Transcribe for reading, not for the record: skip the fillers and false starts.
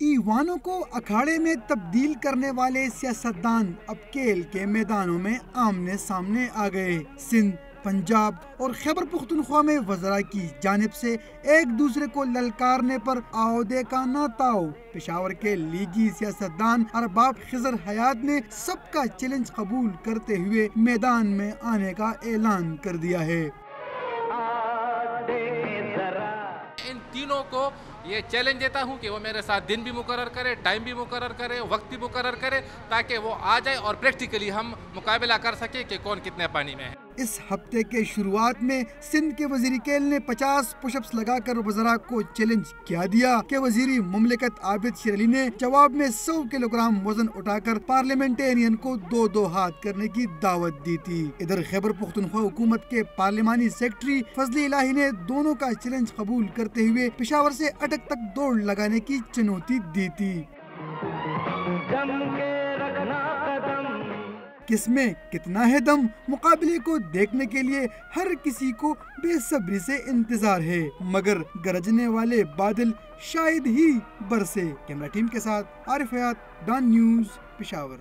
ایوانوں کو اکھاڑے میں تبدیل کرنے والے سیاستدان اب کھیل کے میدانوں میں آمنے سامنے آ گئے۔ سندھ، پنجاب اور خیبر پختونخوا میں وزراء کی جانب سے ایک دوسرے کو للکارنے پر عہدے کا نہ تاؤ۔ پشاور کے لیگی سیاستدان ارباب خضر حیات نے سب کا چیلنج قبول کرتے ہوئے میدان میں آنے کا اعلان کر دیا ہے۔ ان تینوں کو یہ چیلنج دیتا ہوں کہ وہ میرے ساتھ دن بھی مقرر کرے، ٹائم بھی مقرر کرے، وقت بھی مقرر کرے، تاکہ وہ آ جائے اور پریکٹیکلی ہم مقابلہ کر سکیں کہ کون کتنے پانی میں ہے۔ اس ہفتے کے شروعات میں سندھ کے وزیر کیل نے 50 پش اپس لگا کر وزراء کو چیلنج کیا دیا کہ وزیر مملکت عابد شیر علی نے جواب میں 100 کلو گرام وزن اٹھا کر پارلیمنٹرین کو 2 ہاتھ کرنے کی دعوت دی تھی۔ ادھر خیبر پختونخوا حکومت کے پارلیمانی سیکرٹری فضل الہی نے دونوں کا چیلنج قبول کرتے ہوئے پشاور سے اٹک تک دوڑ لگانے کی چنوتی دی تھی۔ کس میں کتنا ہے دم، مقابلے کو دیکھنے کے لیے ہر کسی کو بے صبری سے انتظار ہے، مگر گرجنے والے بادل شاید ہی برسے۔ کیمرہ ٹیم کے ساتھ عارف حیات، ڈان نیوز، پشاور۔